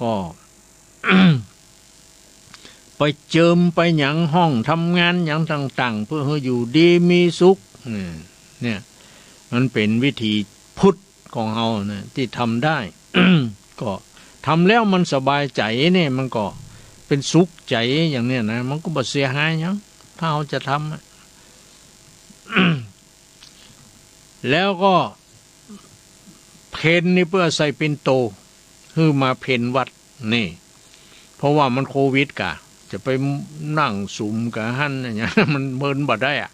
ก็ ไปเจิมไปหยังห้องทำงานหยังต่างๆเพื่อให้อยู่ดีมีสุขเนี่ยมันเป็นวิธีพุทธของเราเนี่ยที่ทำได้ ก็ทำแล้วมันสบายใจเนี่ยมันก็เป็นสุขใจอย่างเนี้ยนะมันก็บ่เสียหายหยังถ้าเราจะทำ แล้วก็เพนนี่เพื่อใส่ปิ่นโตคือมาเพนวัดนี่เพราะว่ามันโควิดกะจะไปนั่งสุมกับหั่นอย่างเงี้ย มันเมินบ่ได้อะ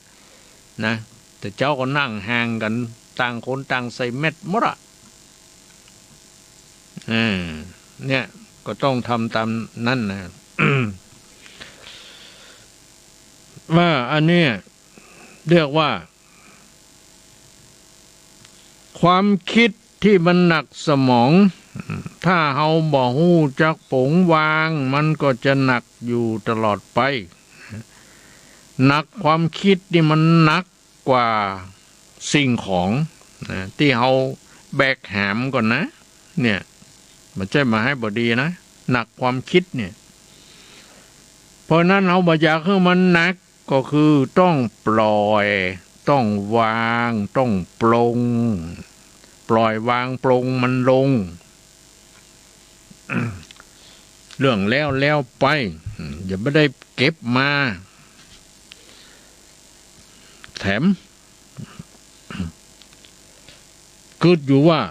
นะแต่เจ้าก็นั่งห่างกันต่างคนต่างใส่เม็ดหมดอ่ะเนี่ยก็ต้องทำตามนั่นนะ ว่าอันนี้เรียกว่าความคิดที่มันหนักสมองถ้าเฮาบ่ฮู้จักปลงวางมันก็จะหนักอยู่ตลอดไปหนักความคิดนี่มันหนักกว่าสิ่งของที่เฮาแบกหามก่อนนะเนี่ยมันใช่มาให้บ่ดีนะหนักความคิดเนี่ยเพราะนั้นเฮาบ่อยากให้มันหนักก็คือต้องปล่อยต้องวางต้องปลงปล่อยวางปลงมันลง เรื่องแล้วไปอย่าไม่ได้เก็บมาแถมเกิดอยู่ว่า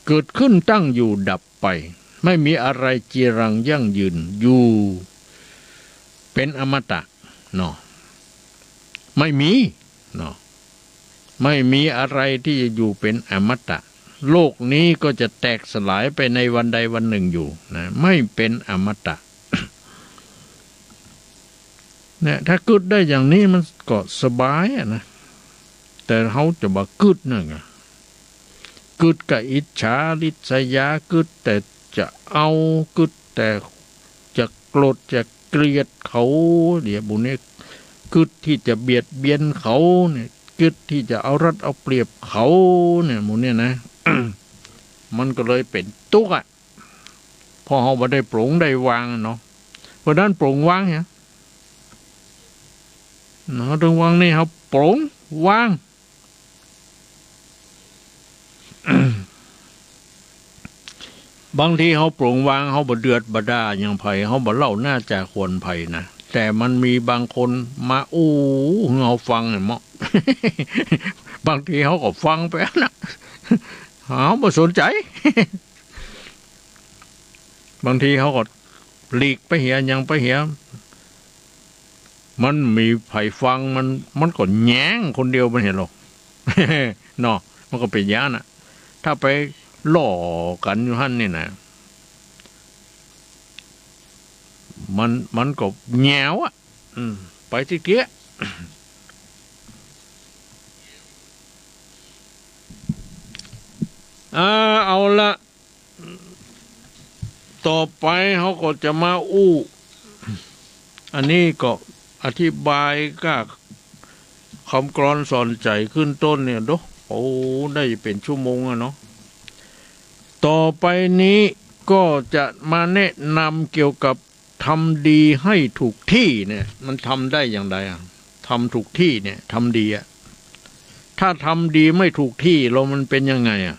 เกิดขึ้นตั้งอยู่ดับไปไม่มีอะไรจีรังยั่งยืนอยู่เป็นอมตะเนาะไม่มีเนาะไม่มีอะไรที่จะอยู่เป็นอมตะโลกนี้ก็จะแตกสลายไปในวันใดวันหนึ่งอยู่นะไม่เป็นอมตะ เนี่ยถ้ากึดได้อย่างนี้มันก็สบายอะนะแต่เขาจะบอกกึดนั่นไงกึดกับอิจฉาริษยากึดแต่จะเอากึดแต่จะโกรธจะเกลียดเขาเดี๋ยวบุญนี้กึดที่จะเบียดเบียนเขาเนี่ยกึดที่จะเอารัดเอาเปรียบเขาเนี่ยหมูเนี่ยนะ มันก็เลยเป็นทุกข์อ่ะพอเขาบ่ได้ปลงได้วางเนาะเพราะนั้นปลงวางเนี่ยเนาะตรงวางนี่เขาปลงวาง บางทีเขาปลงวางเขาบ่เดือดบ่ด่าอย่างไผเขาบ่เล่าหน้าจากควรไผนะแต่มันมีบางคนมาอู้เขาฟังเนี่ยมั้ง บางทีเขาก็ฟังไปนะเขาบ่สนใจ บางทีเขาก็หลีกไปเหียยังไปเหียมันมีไผฟังมันก็แย้งคนเดียวมันเห็นหรอก เนาะมันก็เป็นอย่างนั้นน่ะถ้าไปหล่อกันอยู่หั่นนี่นะมันก็แง่วอ่ะไปที่เกี้ย เอาละต่อไปเขาก็จะมาอู้อันนี้ก็อธิบายก็คำกลอนสอนใจขึ้นต้นเนี่ยโอ้ได้เป็นชั่วโมงอะเนาะต่อไปนี้ก็จะมาแนะนำเกี่ยวกับทำดีให้ถูกที่เนี่ยมันทำได้อย่างไรอะทำถูกที่เนี่ยทำดีอะถ้าทำดีไม่ถูกที่เรามันเป็นยังไงอะ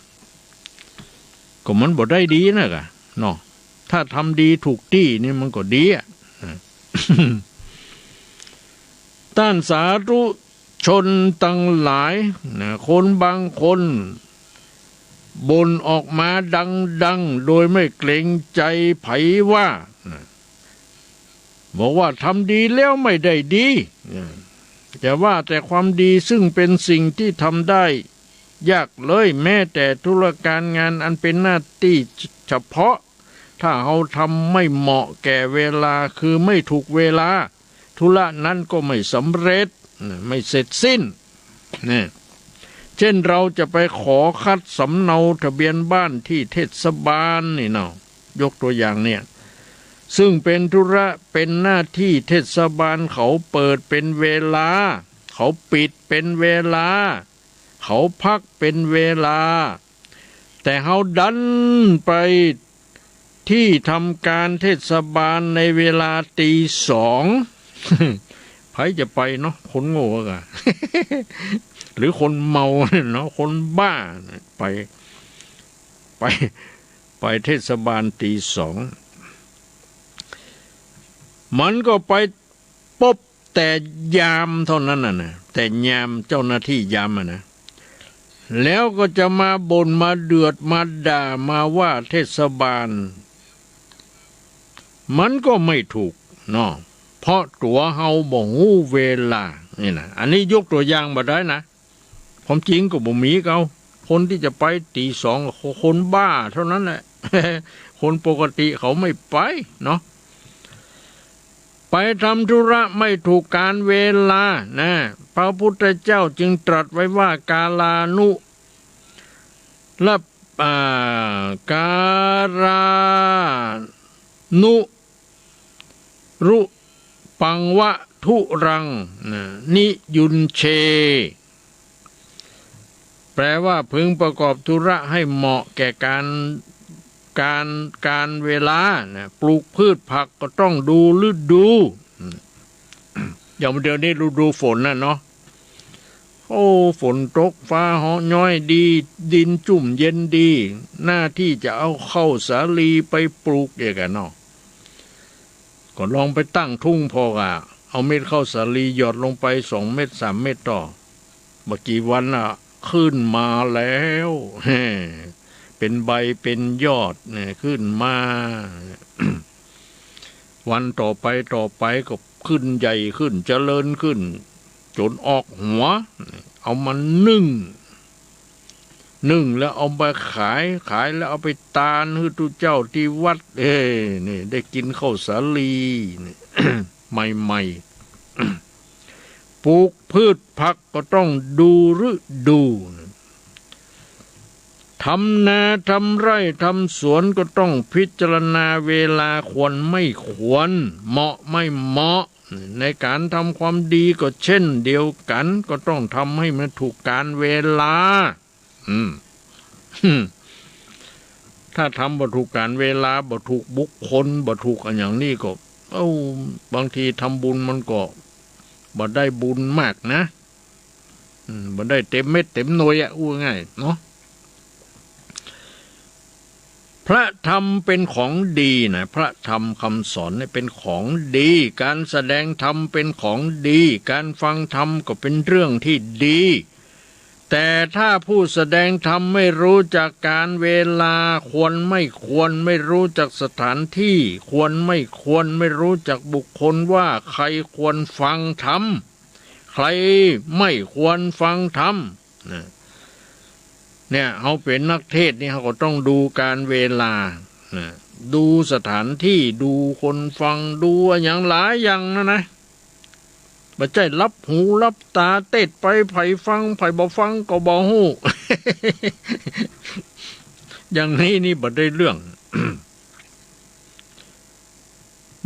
ก็มันบ่ได้ดีนะกะเนาะถ้าทำดีถูกที่นี่มันก็ดีอ่ะ ต้านสาธุชนตั้งหลายนะคนบางคนบ่นออกมาดังโดยไม่เกรงใจไผว่าบอกว่าทำดีแล้วไม่ได้ดีจะว่าแต่ความดีซึ่งเป็นสิ่งที่ทำได้ยากเลยแม้แต่ธุรการงานอันเป็นหน้าที่เฉพาะถ้าเราทำไม่เหมาะแก่เวลาคือไม่ถูกเวลาธุระนั้นก็ไม่สำเร็จไม่เสร็จสิ้นเนี่ยเช่นเราจะไปขอคัดสำเนาทะเบียนบ้านที่เทศบาลนี่เนาะยกตัวอย่างเนี่ยซึ่งเป็นธุระเป็นหน้าที่เทศบาลเขาเปิดเป็นเวลาเขาปิดเป็นเวลาเขาพักเป็นเวลาแต่เขาดันไป ที่ทำการเทศบาลในเวลาตีสองใครจะไปเนาะคนโง่กะ หรือคนเมาเนาะคนบ้าไปเทศบาลตีสองมันก็ไปปบแต่ยามเท่านั้นนะแต่ยามเจ้าหน้าที่ยามนะแล้วก็จะมาบ่นมาเดือดมาด่ามาว่าเทศบาลมันก็ไม่ถูกเนาะเพราะตัวเฮาบ่ฮู้เวลานี่นะอันนี้ยกตัวอย่างมาได้นะความจริงก็บ่มีเขาคนที่จะไปตีสองคนบ้าเท่านั้นแหละ คนปกติเขาไม่ไปเนาะไปทำธุระไม่ถูกการเวลานะพระพุทธเจ้าจึงตรัสไว้ว่ากาลานุและการานุรุปังวะทุรังนิยุนเชแปลว่าพึงประกอบธุระให้เหมาะแก่การเวลาปลูกพืชผักก็ต้องดูฤดูอย่างเดี๋ยวนี้ฤดูฝนน่ะเนาะโอ้ฝนตกฟ้าเหาะย้อยดีดินจุ่มเย็นดีหน้าที่จะเอาข้าวสาลีไปปลูกอย่างกันเนาะก็ลองไปตั้งทุ่งพอกะเอาเม็ดข้าวสาลีหยอดลงไป2 เม็ด3 เม็ดต่อเมื่อกี่วันน่ะขึ้นมาแล้วเป็นใบเป็นยอดเนี่ยขึ้นมา วันต่อไปก็ขึ้นใหญ่ขึ้นเจริญขึ้นจนออกหัวเอามันนึ่งแล้วเอาไปขายแล้วเอาไปตาลให้ทุเจ้าที่วัดนี่ได้กินข้าวสาลีนี่ ใหม่ๆ ปลูกพืชผักก็ต้องดูฤดูทำนาทำไร่ทำสวนก็ต้องพิจารณาเวลาควรไม่ควรเหมาะไม่เหมาะในการทำความดีก็เช่นเดียวกันก็ต้องทำให้มันถูกการเวลาถ้าทำบ่ถูกการเวลาบ่ถูกบุคคลบ่ถูกอย่างนี้ก็บางทีทำบุญมันก็บ่ได้บุญมากนะบ่ได้เต็มเม็ดเต็มหน่วยอู้ง่ายเนาะพระธรรมเป็นของดีนะพระธรรมคำสอนเป็นของดีการแสดงธรรมเป็นของดีการฟังธรรมก็เป็นเรื่องที่ดีแต่ถ้าผู้แสดงธรรมไม่รู้จักการเวลาควรไม่ควรไม่รู้จักสถานที่ควรไม่ควรไม่รู้จักบุคคลว่าใครควรฟังธรรมใครไม่ควรฟังธรรมเนี่ยเขาเป็นนักเทศนี่เขาก็ต้องดูการเวลาดูสถานที่ดูคนฟังดูอย่างหลายอย่างนะบ่ใช่รับหูรับตาเตดไปไผฟังไผบ่ฟังก็บ่ฮู้ อย่างนี้นี่บ่ได้เรื่อง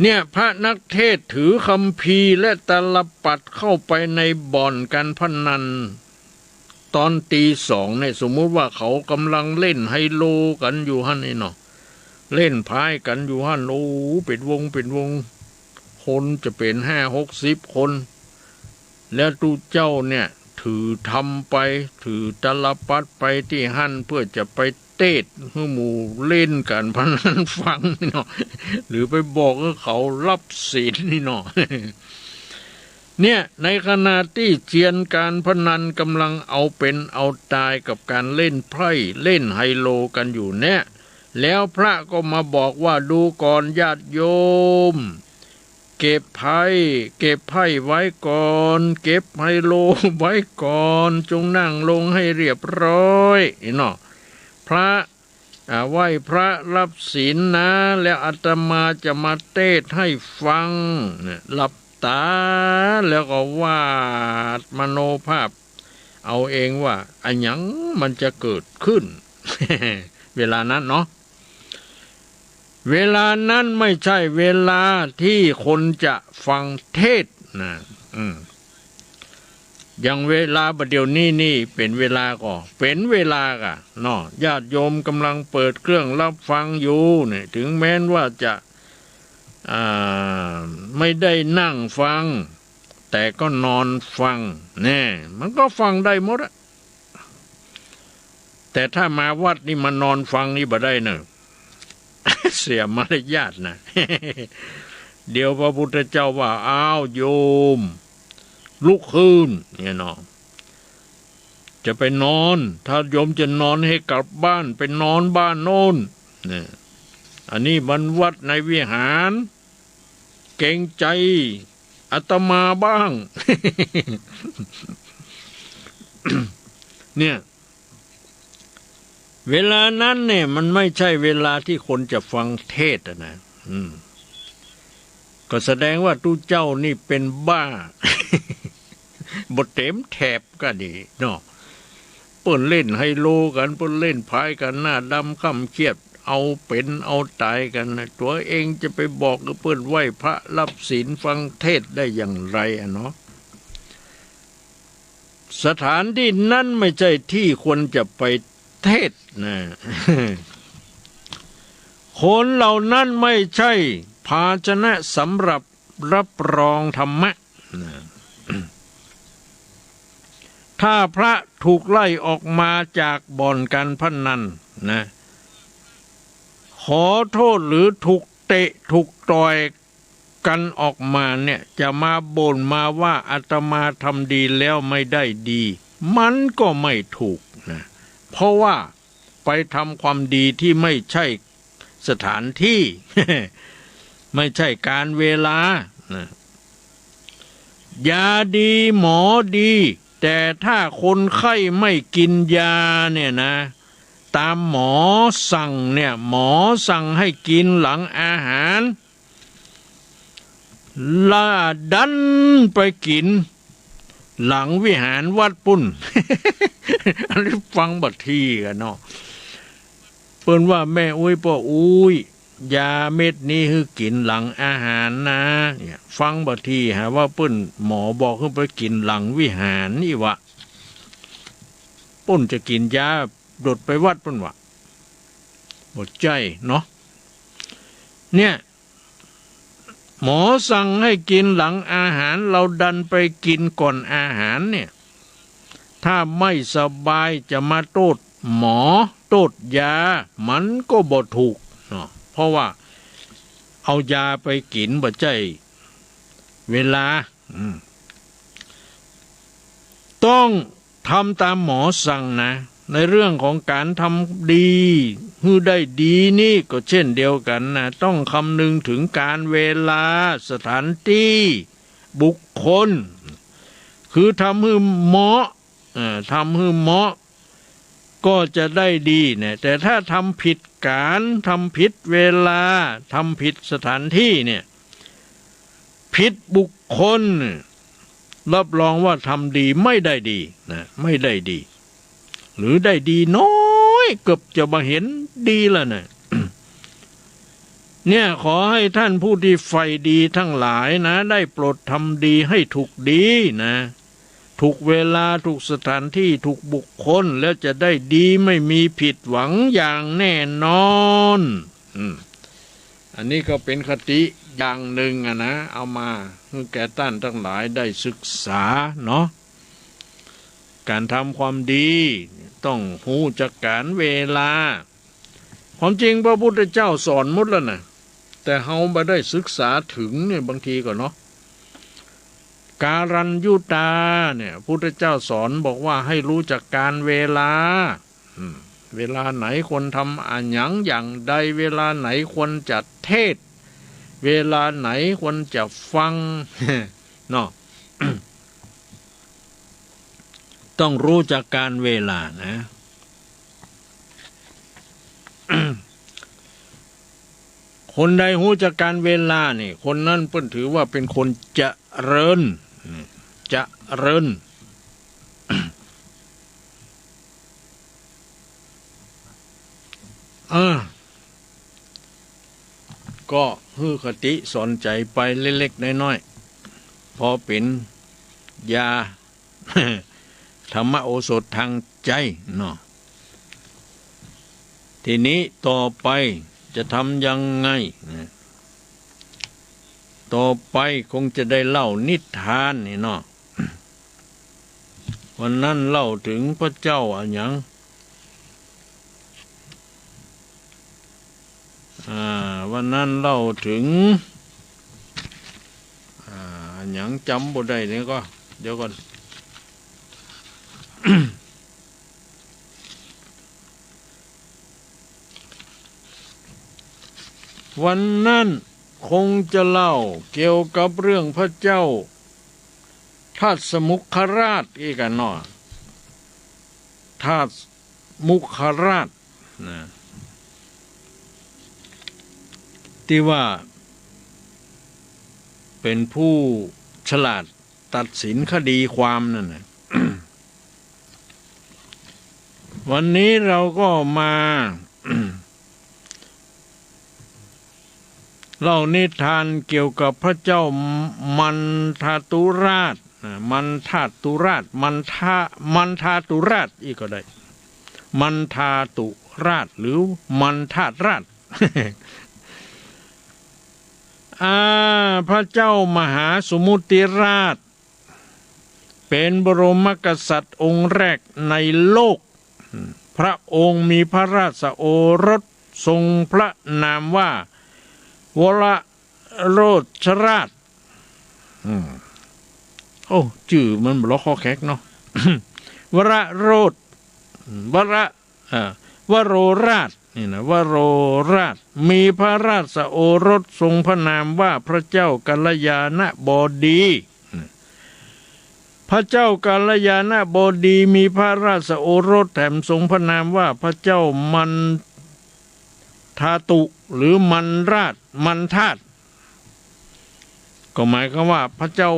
เนี่ยพระนักเทศถือคัมภีร์และตลปัดเข้าไปในบ่อนการพนันตอนตีสองเนี่ยสมมุติว่าเขากำลังเล่นไฮโลกันอยู่หั่นนี่เนาะเล่นพายกันอยู่หั่นโอ้เป็นวงคนจะเป็น50-60 คนแล้วตูเจ้าเนี่ยถือทำไปถือตลปัดไปที่หั่นเพื่อจะไปเตดให้หมู่เล่นกันพนันฟังนี่เนาะหรือไปบอกให้เขารับศีลนี่เนาะ เนี่ยในขณะที่เจียนการพนันกำลังเอาเป็นเอาตายกับการเล่นไพ่เล่นไฮโลกันอยู่เนี่ยแล้วพระก็มาบอกว่าดูก่อนญาติโยมเก็บไพ่ไว้ก่อนเก็บไฮโลไว้ก่อนจงนั่งลงให้เรียบร้อยเนาะพระไหว้พระรับศีลนะแล้วอาตมาจะมาเทศให้ฟังหลับตาแล้วก็วาดมโนภาพเอาเองว่าอันหยังมันจะเกิดขึ้น เวลานั้นเนาะเวลานั้นไม่ใช่เวลาที่คนจะฟังเทศนะ อย่างเวลาประเดี๋ยวนี้นี่เป็นเวลาก็เป็นเวลากะเนาะญาติโยมกำลังเปิดเครื่องรับฟังอยู่เนี่ยถึงแม้นว่าจะไม่ได้นั่งฟังแต่ก็นอนฟังแน่มันก็ฟังได้หมดอะแต่ถ้ามาวัดนี่มานอนฟังนี่บ่ได้เนอะ เสียมารยาทนะ เดี๋ยวพระพุทธเจ้าว่าอ้าวโยมลุกขึ้นเนี่ยเนาะจะไปนอนถ้าโยมจะนอนให้กลับบ้านไปนอนบ้านโน้นเนี่ยอันนี้มันวัดในวิหารเกรงใจอาตมาบ้าง เนี่ยเวลานั้นเนี่ยมันไม่ใช่เวลาที่คนจะฟังเทศนะก็แสดงว่าตู้เจ้านี่เป็นบ้า บทเต็มแถบก็ดีเนาะเปิ้นเล่นไฮโลกันเปิ้นเล่นพายกันหน้าดำค่ำเครียดเอาเป็นเอาตายกันนะตัวเองจะไปบอกกับเปิ้นไหว้พระรับศีลฟังเทศได้อย่างไรอะเนาะสถานที่นั้นไม่ใช่ที่ควรจะไปเทศนะ คนเหล่านั้นไม่ใช่ภาชนะสำหรับรับรองธรรมะนะ ถ้าพระถูกไล่ออกมาจากบ่อนการพนันนะขอโทษหรือถูกเตะถูกต่อยกันออกมาเนี่ยจะมาบ่นมาว่าอาตมาทำดีแล้วไม่ได้ดีมันก็ไม่ถูกนะเพราะว่าไปทำความดีที่ไม่ใช่สถานที่ ไม่ใช่การเวลานะยาดีหมอดีแต่ถ้าคนไข้ไม่กินยาเนี่ยนะตามหมอสั่งเนี่ยหมอสั่งให้กินหลังอาหารล่าดันไปกินหลังวิหารวัดปุ่น อันนี้ฟังบัดทีกันเนาะเปิ้นว่าแม่อุ้ยพ่ออุ้ยยาเม็ดนี้คือกินหลังอาหารนะเนี่ยฟังบัดทีหาว่าเปิ้นหมอบอกให้ไปกินหลังวิหารนี่วะปุ้นจะกินยาโดดไปวัดปุ้นวะหมดใจเนาะเนี่ยหมอสั่งให้กินหลังอาหารเราดันไปกินก่อนอาหารเนี่ยถ้าไม่สบายจะมาโทษหมอโทษยามันก็บ่ถูกเนาะเพราะว่าเอายาไปกินบ่ใจเวลาต้องทำตามหมอสั่งนะในเรื่องของการทำดีให้ได้ดีนี่ก็เช่นเดียวกันนะต้องคำนึงถึงการเวลาสถานที่บุคคลคือทำให้เหมาะทำให้เหมาะก็จะได้ดีเนี่ยแต่ถ้าทำผิดการทำผิดเวลาทำผิดสถานที่เนี่ยผิดบุคคลรับรองว่าทำดีไม่ได้ดีนะไม่ได้ดีหรือได้ดีน้อยเกือบจะมาเห็นดีแล้วนะ เนี่ยขอให้ท่านผู้ที่ใฝ่ดีทั้งหลายนะได้โปรดทำดีให้ถูกดีนะถูกเวลาถูกสถานที่ถูกบุคคลแล้วจะได้ดีไม่มีผิดหวังอย่างแน่นอนอันนี้ก็เป็นคติอย่างหนึ่งนะเอามาให้แก่ท่านทั้งหลายได้ศึกษาเนาะการทำความดีต้องรู้จักการเวลาความจริงพระพุทธเจ้าสอนหมดแล้วนะแต่เฮาไม่ได้ศึกษาถึงเนี่ยบางทีก็เนาะการัญยุตาเนี่ยพุทธเจ้าสอนบอกว่าให้รู้จักการเวลาเวลาไหนควรทำอันหยังอย่างใดเวลาไหนควรจะเทศเวลาไหนควรจะฟัง เนาะ ต้องรู้จักการเวลานะ คนใดรู้จักการเวลานี่คนนั้นเพิ่นถือว่าเป็นคนเจริญเจริญ ก็ฮือคติสอนใจไปเล็กๆน้อยๆพอเป็นยา ธรรมโอสถทางใจเนาะทีนี้ต่อไปจะทำยังไงต่อไปคงจะได้เล่านิทานนี่เนาะวันนั้นเล่าถึงพระเจ้าอะหยังวันนั้นเล่าถึงหยังจำบ่ได้นี่ก็เดี๋ยวก่อน วันนั้นคงจะเล่าเกี่ยวกับเรื่องพระเจ้าทาสมุขราชอีกกันเนาะทาสมุขราชนะที่ว่าเป็นผู้ฉลาดตัดสินคดีความนั่นนะ วันนี้เราก็มา เล่านิทานเกี่ยวกับพระเจ้ามันทาตุราชมันทาตุราชมันทาตุราชอีกก็ได้มันทาตุราชหรือมันทาตราช พระเจ้ามหาสมุติราชเป็นบรมกษัตริย์องค์แรกในโลกพระองค์มีพระราชโอรสทรงพระนามว่าวรโรชราชโอ้ชื่อมันบล็อกคอแขกเนาะ วรโรชวโรราชนี่นะวโรราชมีพระราชโอรสทรงพระนามว่าพระเจ้ากัลยาณบดีพระเจ้ากัลยาณบดีมีพระราชโอรสแถมทรงพระนามว่าพระเจ้ามันทาตุหรือมันราชมันทาตก็หมายความว่าพระเจ้า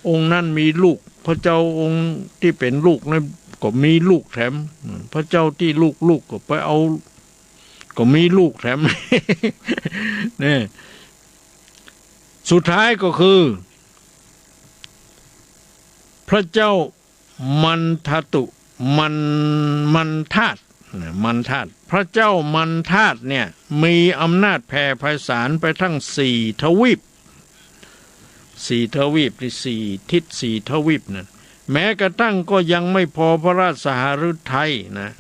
องค์นั้นมีลูกพระเจ้าองค์ที่เป็นลูกนั้นก็มีลูกแถมพระเจ้าที่ลูกก็ไปเอาก็มีลูกแถม เนี่ยสุดท้ายก็คือพระเจ้ามันทาตุมันทาตพระเจ้ามันทาตเนี่ยมีอำนาจแผ่ไพศาลไปทั้ง4 ทวีป4 ทวีปที่4 ทิศ4 ทวีปนั่นแม้กระทั่งก็ยังไม่พอพระราชหฤทัยนะ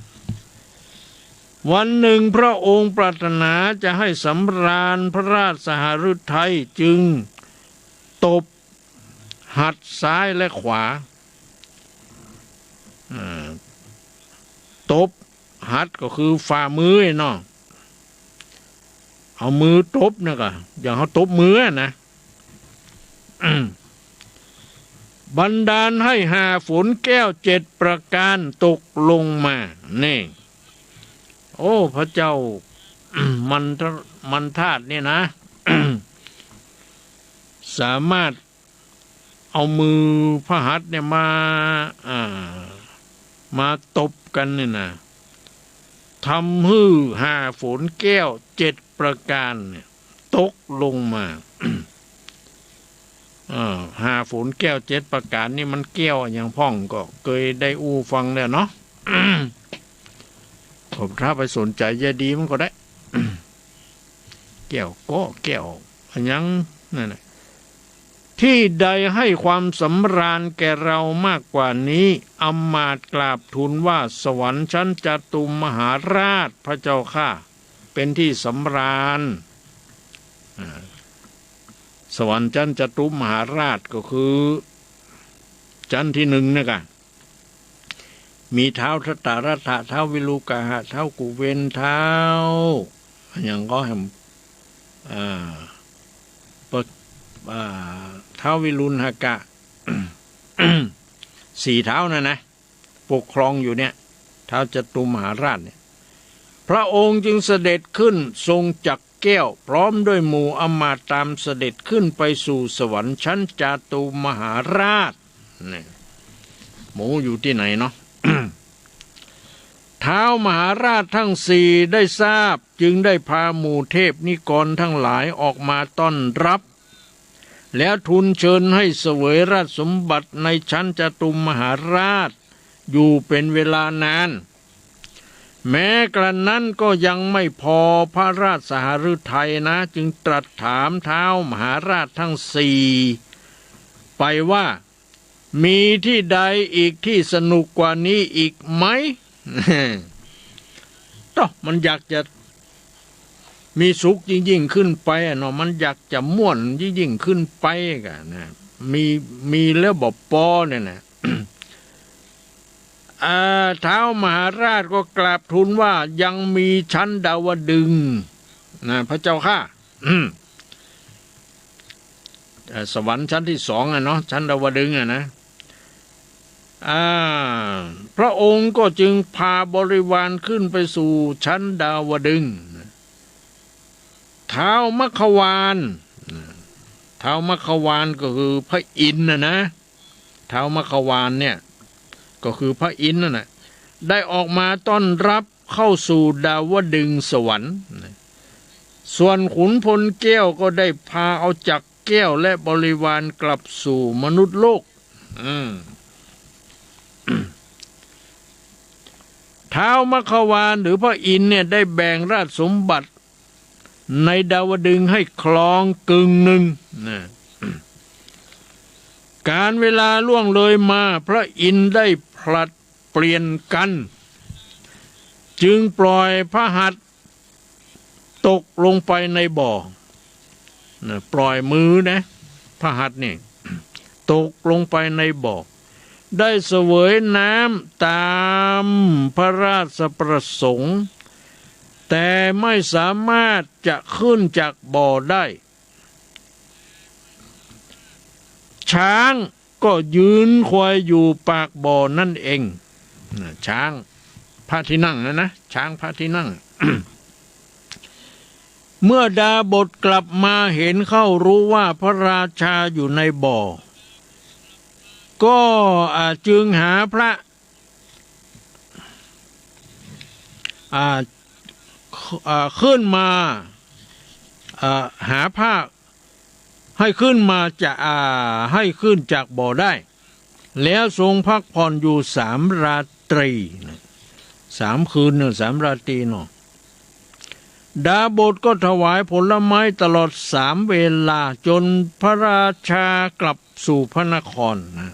วันหนึ่งพระองค์ปรารถนาจะให้สำราญพระราชหฤทัยจึงตบหัดซ้ายและขวาตบหัดก็คือฝ่ามือเนาะเอามือตบนะก็อย่างเขาตบมือนะ บันดาลให้หาฝนแก้ว7 ประการตกลงมานี่โอ้พระเจ้า มันทาตเนี่ยนะ สามารถเอามือพระหัตถ์เนี่ยมาตบกันเนี่ยนะทำให้หาฝนแก้ว7 ประการเนี่ยตกลงมา หาฝนแก้ว7 ประการนี่มันแก้วอย่างพ่องก็เคยได้ฟังแล้วเนาะ ผมถ้าไปสนใจจะดีมันก็ได้ แก้วก็แก้วอันยังนั่นแหละที่ใดให้ความสำราญแก่เรามากกว่านี้อำมาตย์กราบทูลว่าสวรรค์ชั้นจตุมหาราชพระเจ้าข้าเป็นที่สำราญสวรรค์ชั้นจตุมหาราชก็คือชั้นที่1นี่กันมีเท้าทัตตารัฐะเท้าวิลูกาหะเท้ากุเวนเท้าอย่างก็แห่งเท้าวิรุณหกะ 4 เท้านะปกครองอยู่เนี่ยเท้าจตุมหาราชเนี่ยพระองค์จึงเสด็จขึ้นทรงจักรแก้วพร้อมด้วยหมู่อมาตย์ตามเสด็จขึ้นไปสู่สวรรค์ชั้นจตุมหาราชเนี่ยหมูอยู่ที่ไหนเนาะ ท้าวมหาราชทั้ง4ได้ทราบจึงได้พาหมู่เทพนิกรทั้งหลายออกมาต้อนรับ แล้วทูลเชิญให้เสวยราชสมบัติในชั้นจตุมหาราชอยู่เป็นเวลานานแม้กระนั้นก็ยังไม่พอพระราชสหฤทัยนะจึงตรัสถามท้าวมหาราชทั้งสี่ไปว่ามีที่ใดอีกที่สนุกกว่านี้อีกไหม ก็มันอยากจะมีสุขยิ่งขึ้นไปเนาะมันอยากจะม่วนยิ่งขึ้นไปกันนะมีแล้วบอกปอเนี่ยนะ ท้าวมหาราชก็กราบทูลว่ายังมีชั้นดาวดึงส์นะพระเจ้าค่ะ สวรรค์ชั้นที่สองเนาะชั้นดาวดึงส์นะพระองค์ก็จึงพาบริวารขึ้นไปสู่ชั้นดาวดึงส์ท้าวมัคควานท้าวมัคควานก็คือพระอินทร์นะท้าวมัคควานเนี่ยก็คือพระอินทร์น่ะได้ออกมาต้อนรับเข้าสู่ดาวดึงส์สวรรค์ส่วนขุนพลแก้วก็ได้พาเอาจักรแก้วและบริวารกลับสู่มนุษย์โลกท้าวมัคควานหรือพระอินทร์เนี่ยได้แบ่งราชสมบัติในดาวดึงส์ให้ครองกึ่งหนึ่งนะการเวลาล่วงเลยมาพระอินทร์ได้ผลัดเปลี่ยนกันจึงปล่อยพระหัตถ์ตกลงไปในบ่อนะปล่อยมือนะพระหัตถ์นี่ตกลงไปในบ่อได้เสวยน้ำตามพระราชประสงค์แต่ไม่สามารถจะขึ้นจากบ่อได้ช้างก็ยืนคอยอยู่ปากบ่อนั่นเองช้างพระที่นั่งนะช้างพระที่นั่ง เมื่อดาบทกลับมาเห็นเข้ารู้ว่าพระราชาอยู่ในบ่อก็จึงหาพระขึ้นมาหาผ้าให้ขึ้นมาจะให้ขึ้นจากบ่อได้แล้วทรงพักผ่อนอยู่3 ราตรี3 คืน3 ราตรีเนาะดาบทก็ถวายผลไม้ตลอด3 เวลาจนพระราชากลับสู่พระนครนะ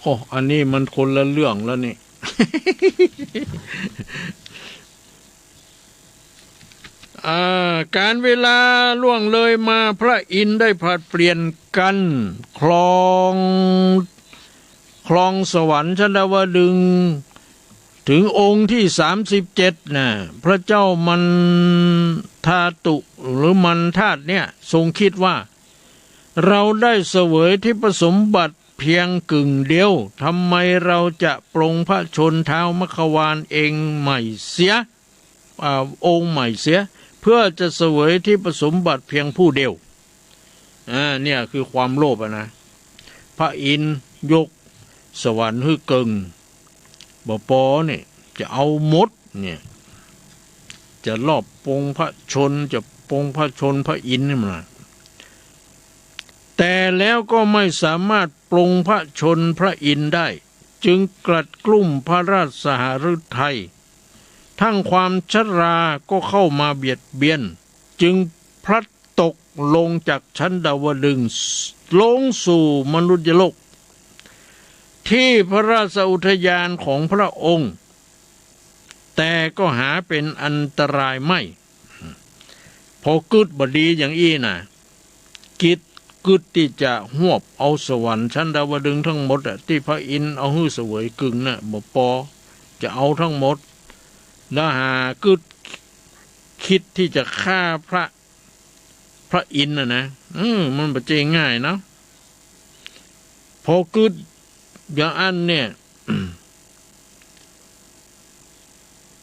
โอ้อันนี้มันคนละเรื่องแล้วนี่ การเวลาล่วงเลยมาพระอินทร์ได้ผลัดเปลี่ยนกันครองสวรรค์ชั้นดาวดึงส์ถึงองค์ที่37นะพระเจ้ามันทาตุหรือมันธาตุเนี่ยทรงคิดว่าเราได้เสวยทิพสมบัติเพียงกึ่งเดียวทำไมเราจะปรงพระชนท้าวมัคควานเองใหม่เสียองค์ใหม่เสียเพื่อจะเสวยทิพสมบัติเพียงผู้เดียวเนี่ยคือความโลภนะพระอินทร์ยกสวรรค์ให้เกิงบ่ปอเนี่ยจะเอาหมดเนี่ยจะรอบปรงพระชนจะปรงพระชนพระอินทร์นี่มันแต่แล้วก็ไม่สามารถปรงพระชนพระอินทร์ได้จึงกลัดกลุ้มพระราชสหฤทัยทั้งความชราก็เข้ามาเบียดเบียนจึงพลัดตกลงจากชั้นดาวดึงส์ลงสู่มนุษยโลกที่พระราชอุทยานของพระองค์แต่ก็หาเป็นอันตรายไม่พอกึดบดีอย่างอี้นะกึดที่จะหวบเอาสวรรค์ชั้นดาวดึงส์ทั้งหมดที่พระอินทร์เอาหื้อเสวยกึ่งน่ะบ่ปอจะเอาทั้งหมดแล้วหากึดคิดที่จะฆ่าพระอินทร์นะมันบ่เจง่ายนะพอกึดอย่างอันเนี่ย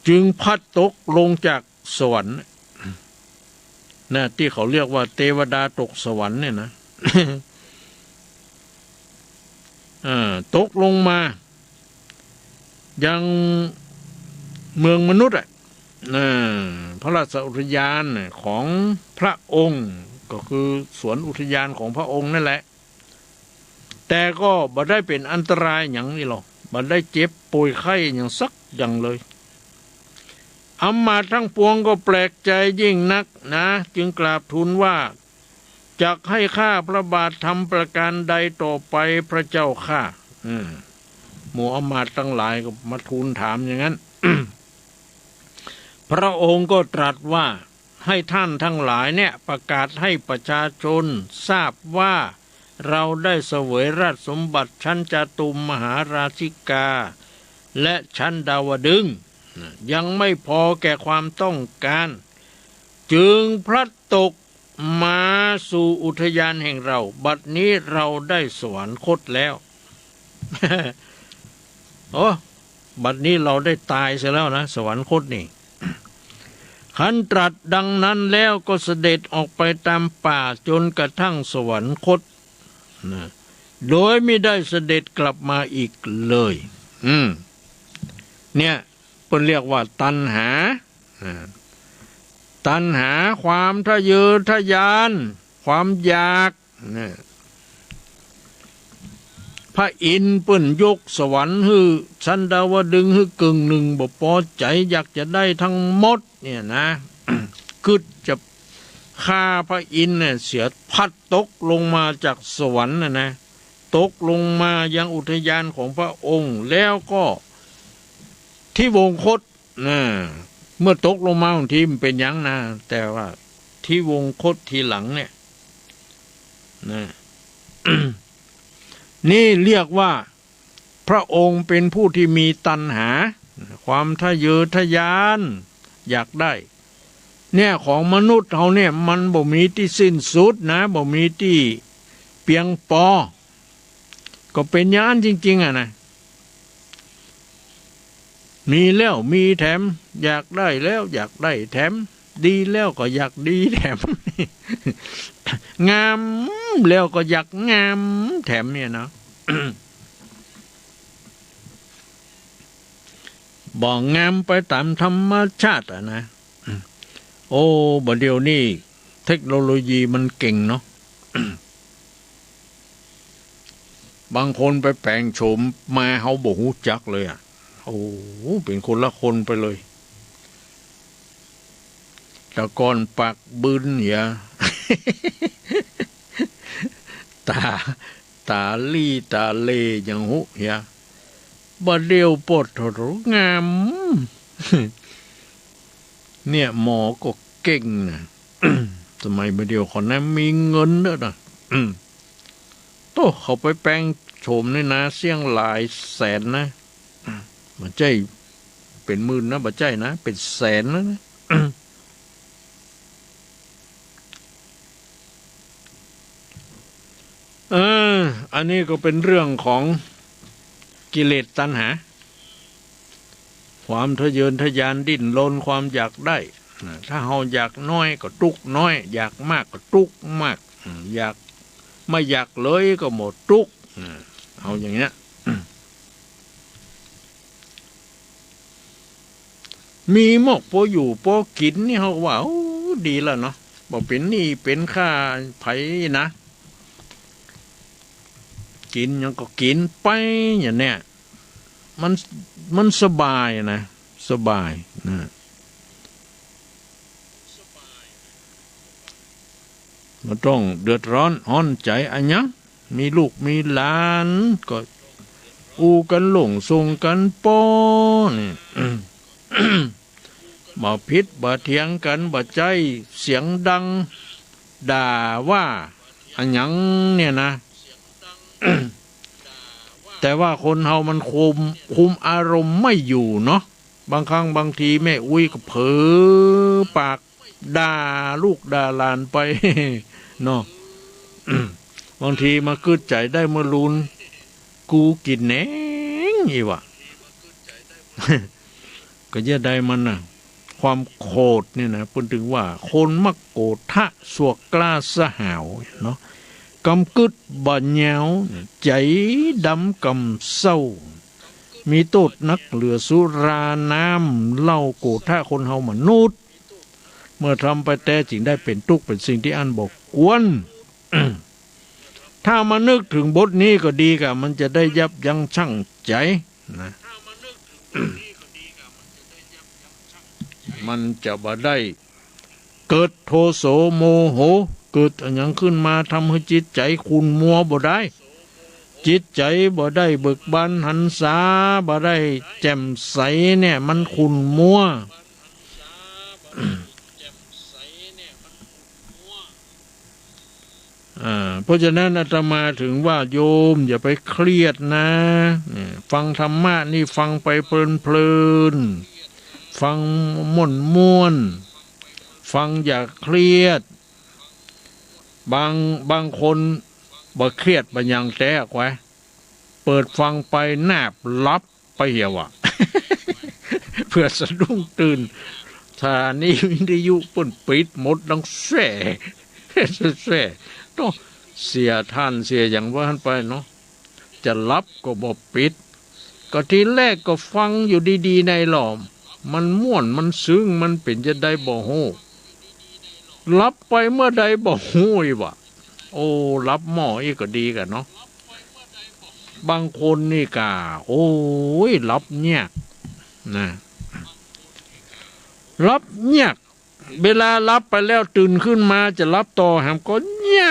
จึงพัดตกลงจากสวรรค์นะที่เขาเรียกว่าเทวดาตกสวรรค์เนี่ยนะ ตกลงมายัง เมืองมนุษย์พระราชอุทยานของพระองค์ก็คือสวนอุทยานของพระองค์นั่นแหละแต่ก็บ่ได้เป็นอันตรายอย่างนี้หรอกบ่ได้เจ็บป่วยไข้อย่างสักอย่างเลยอำมาตย์ทั้งปวงก็แปลกใจยิ่งนักนะจึงกราบทูลว่าจักให้ข้าพระบาททำประการใดต่อไปพระเจ้าข้าหมู่อำมาตย์ทั้งหลายก็มาทูลถามอย่างนั้น พระองค์ก็ตรัสว่าให้ท่านทั้งหลายเนี่ยประกาศให้ประชาชนทราบว่าเราได้เสวยราชสมบัติชั้นจาตุมมหาราชิกาและชั้นดาวดึงส์ยังไม่พอแก่ความต้องการจึงพลัดตกมาสู่อุทยานแห่งเราบัดนี้เราได้สวรรคตแล้ว โอ้บัดนี้เราได้ตายเสียแล้วนะสวรรคตนี่ขันตรัสดังนั้นแล้วก็เสด็จออกไปตามป่าจนกระทั่งสวรรคตโดยไม่ได้เสด็จกลับมาอีกเลยเนี่ยเป็นเรียกว่าตัณหาความทะเยอทะยานความอยากพระอินทร์เปิ้นยกสวรรค์ฮือชั้นดาวดึงส์ฮือกึ่งหนึ่งบ่พอใจอยากจะได้ทั้งหมดเนี่ยนะ คือจะฆ่าพระอินทร์เนี่ยเสียพัดตกลงมาจากสวรรค์นะตกลงมายังอุทยานของพระองค์แล้วก็ที่วงคตเมื่อตกลงมาบางทีมันเป็นอย่างนะแต่ว่าที่วงคตทีหลังเนี่ยนะ นี่เรียกว่าพระองค์เป็นผู้ที่มีตัณหาความทะเยอทะยานอยากได้เนี่ยของมนุษย์เราเนี่ยมันบ่มีที่สิ้นสุดนะบ่มีที่เพียงพอก็เป็นอย่างนั้นจริงๆอ่ะนะมีแล้วมีแถมอยากได้แล้วอยากได้แถมดีแล้วก็อยากดีแถม งามแล้วก็อยากงามแถมเนี่ยเนาะ บอกงามไปตามธรรมชาติอ่ะนะ โอ้บัดเดี๋ยวนี้เทคโนโลยีมันเก่งเนาะ บางคนไปแปลงโฉมมาเฮาบ่ฮู้จักเลยอ่ะโอ้เป็นคนละคนไปเลยแต่ก่อนปากบึนอย่า ตาลี่ตาเลอย่างหุอย่าบัดเดียวปดโถงาม เนี่ยหมอก็เก่งนะ สมัยบัดเดียวคนนั้นมีเงินเด้อนะโตเขาไปแปลงโฉมนี่นะเสี่ยงหลายแสนนะบัดใจเป็นหมื่นนะบัดใจนะเป็นแสนนะ อันนี้ก็เป็นเรื่องของกิเลสตัณหาความทะเยอทะยานดิ้นรนความอยากได้ถ้าเราอยากน้อยก็ทุกข์น้อยอยากมากก็ทุกข์มากอยากไม่อยากเลยก็หมดทุกข์เอาอย่างเนี้ย มีหมกพออยู่พอกินนี่เขาว่าดีแล้วเนาะบอกเป็นนี่เป็นค่าไผนะกินยังก็กินไปอย่างเนี้ยมันสบายนะสบายนะไม่ต้องเดือดร้อนห้อนใจอันยังมีลูกมีหลานก็อูกันหลงส่งกันป้อนี่ บ่พิษบ่เถียงกันบ่ใจเสียงดังด่าว่าอันยังเนี่ยนะ แต่ว่าคนเฮามันคุมอารมณ์ไม่อยู่เนาะบางครั้งบางทีแม่อุ้ยก็เผลอปากด่าลูกด่าหลานไป เนาะ บางทีมากึดใจได้เมื่อรุนกูกินแหนงอีวะ ก็จะได้มันน่ะความโกรธเนี่ยนะพูดถึงว่าคนมักโกรธะสวกกล้าสหาวเนาะกำกึดบ่เหนียวใจดำกำเศร้า มีโทษนักเหลือสุราน้ำเหล้าโกท่าคนเฮามนุษย์เมื่อทำไปแต่จึงได้เป็นทุกข์เป็นสิ่งที่อันบอกกวน ถ้ามานึกถึงบทนี้ก็ดีกะมันจะได้ยับยั้งชั่งใจนะมันจะบ่ได้เกิดโทโสโมโหเกิดอย่างขึ้นมาทำให้จิตใจขุ่นมัวบ่ได้จิตใจบ่ได้เบิกบานหันษาบ่ได้แจ่มใสเนี่ยมันขุ่นมัว เพราะฉะนั้นอาตมาถึงว่าโยมอย่าไปเครียดนะฟังธรรมะนี่ฟังไปเพลินๆฟังม่วนฟังอย่าเครียดบางคนบ่เครียดบ่ยังแท้ไว้เปิดฟังไปแนบลับไปเหี่ยว เพื่อสะดุ้งตื่นถ้านี่วิทยุปุ่นปิดหมดดังแส่ต้องเสียท่านเสียอย่างว่าท่านไปเนาะจะรับก็บ่ปิดก็ทีแรกก็ฟังอยู่ดีๆในหล่อมมันม่วนมันซึ้งมันเป็นจะได้บ่ฮู้รับไปเมื่อใดบ่ฮู้อีกว่ะโอ้รับหม้ออีกก็ดีกันเนาะบางคนนี่กะโอ้ยรับเนี่ยนะรับเนี่ยเวลารับไปแล้วตื่นขึ้นมาจะรับต่อแหมก็เนี่ย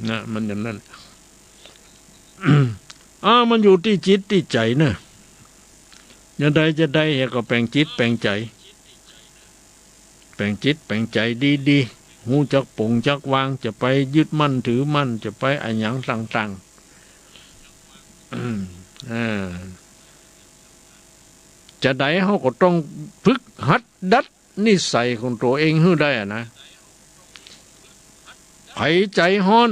นะมันอย่างนั้น มันอยู่ที่จิตที่ใจเนอะอย่างใดจะได้ก็แปลงจิตแปลงใจแปลงจิตแปลงใจดีๆหูจักปงจักวางจะไปยึดมั่นถือมั่นจะไปอันหยังต่างๆจะได้เขาก็ต้องฝึกหัดดัดนิสัยของตัวเองให้ได้นะไผใจฮ้อน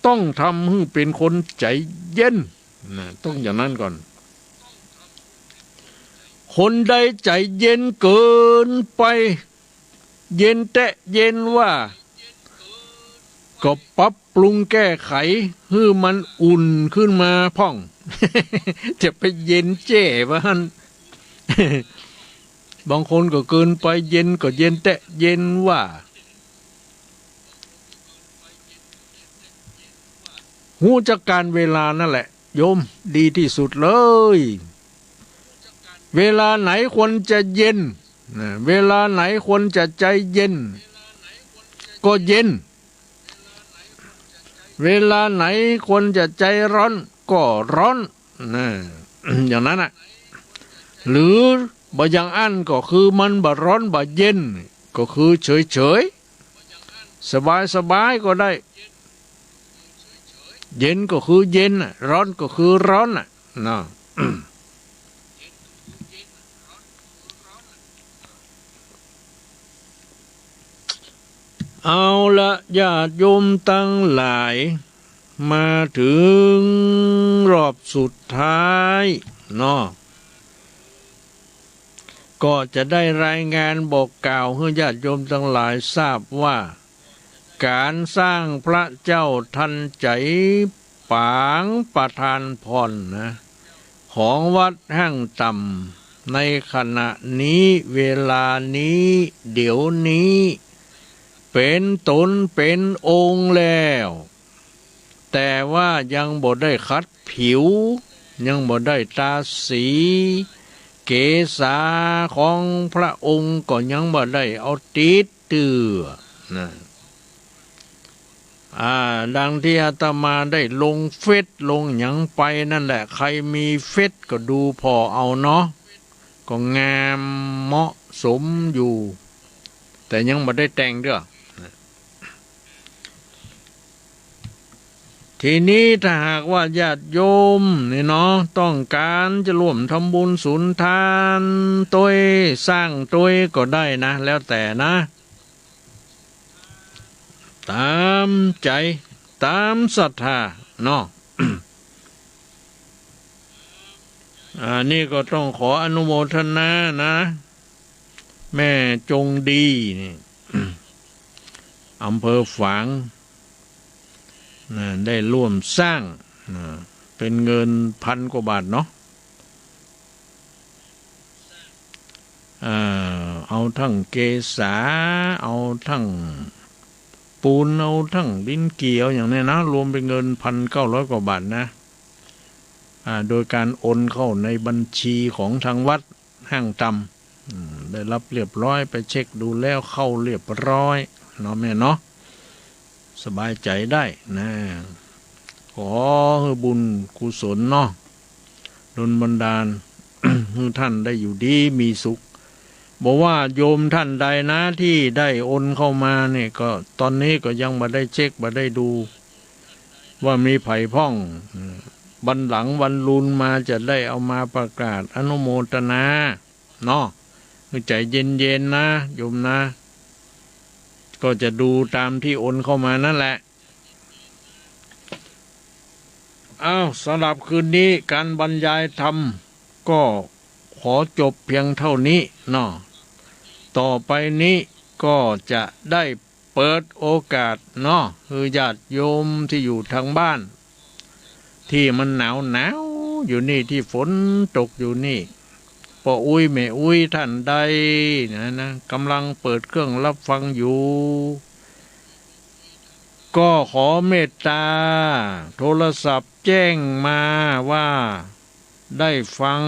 ต้องทำให้เป็นคนใจเย็นนะต้องอย่างนั้นก่อนคนใดใจเย็นเกินไปเย็นแตะเย็นว่าก็ปรับปรุงแก้ไขให้มันอุ่นขึ้นมาพ่อง จะไปเย็นเจ้ว่าฮั่น บางคนก็เกินไปเย็นก็เย็นแตะเย็นว่าหูจักการเวลานั่นแหละโยมดีที่สุดเลยเวลาไหนควรจะเย็นเวลาไหนควรจะใจเย็นก็เย็นเวลาไหนควรจะใจร้อนก็ร้อนอย่างนั้นหรือบ่อย่างอันก็คือมันบ่ร้อนบ่เย็นก็คือเฉยสบายก็ได้เย็นก็คือเย็นร้อนก็คือร้อนนะเอาละญาติโยมตั้งหลายมาถึงรอบสุดท้ายเนาะก็จะได้รายงานบอกกล่าวให้ญาติโยมทั้งหลายทราบว่าการสร้างพระเจ้าทันใจปางประธานพรนะของวัดแห่งต่ำในขณะนี้เวลานี้เดี๋ยวนี้เป็นตนเป็นองค์แล้วแต่ว่ายังบ่ได้คัดผิวยังบ่ได้ตาสีเกศาของพระองค์ก็ยังบ่ได้เอาติดเตื้อนะดังที่อาตมาได้ลงเฟซลงหยังไปนั่นแหละใครมีเฟซก็ดูพอเอาเนาะก็งามเหมาะสมอยู่แต่ยังบ่ได้แต่งเด้อทีนี้ถ้าหากว่าญาติโยมนี่เนาะต้องการจะร่วมทำบุญสุนทานตัวสร้างตัวก็ได้นะแล้วแต่นะตามใจตามศรัทธาเนาะ นี่ก็ต้องขออนุโมทนานะแม่จงดีนี่ อำเภอฝาง ได้ร่วมสร้างเป็นเงิน1,000 กว่าบาทเนาะเอาทั้งเกษาเอาทั้งปูนเอาทั้งดินเกี่ยวอย่างนี้นะรวมเป็นเงิน1,900 กว่าบาทนะโดยการโอนเข้าในบัญชีของทางวัดห้างตำได้รับเรียบร้อยไปเช็คดูแล้วเข้าเรียบร้อยเนาะแม่เนาะสบายใจได้นะขอให้บุญกุศลเนาะดลบันดาล ให้ท่านได้อยู่ดีมีสุขบอกว่าโยมท่านใดนะที่ได้โอนเข้ามาเนี่ยก็ตอนนี้ก็ยังมาได้เช็คมาได้ดูว่ามีไผ่พ่องวันหลังวันลุนมาจะได้เอามาประกาศอนุโมทนาเนาะใจเย็นๆนะโยมนะก็จะดูตามที่โอนเข้ามานั่นแหละสำหรับคืนนี้การบรรยายธรรมก็ขอจบเพียงเท่านี้เนาะต่อไปนี้ก็จะได้เปิดโอกาสเนาะคือญาติโยมที่อยู่ทางบ้านที่มันหนาวอยู่นี่ที่ฝนตกอยู่นี่พ่ออุ้ยแม่อุ้ยท่านใดนะกำลังเปิดเครื่องรับฟังอยู่ก็ขอเมตตาโทรศัพท์แจ้งมาว่าได้ฟัง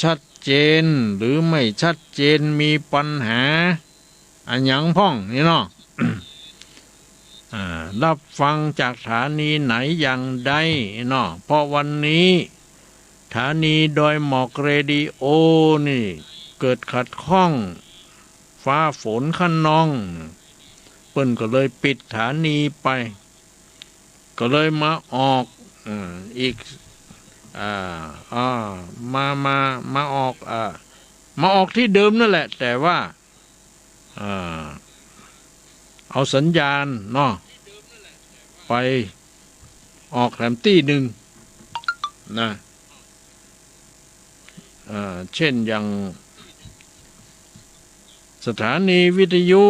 ชัดเจนหรือไม่ชัดเจนมีปัญหาอันหยังพ่องนี่เนาะ รับฟังจากสถานีไหนอย่างใดเนาะเพราะวันนี้สถานีดอยหมอกเรดิโอนี่เกิดขัดข้องฟ้าฝนคะนองเปิ้นก็เลยปิดสถานีไปก็เลยมาออกอีกมาออกที่เดิมนั่นแหละแต่ว่าเอาสัญญาณเนาะไปออกแถมที่หนึ่งนะเช่นอย่างสถานีวิทยุ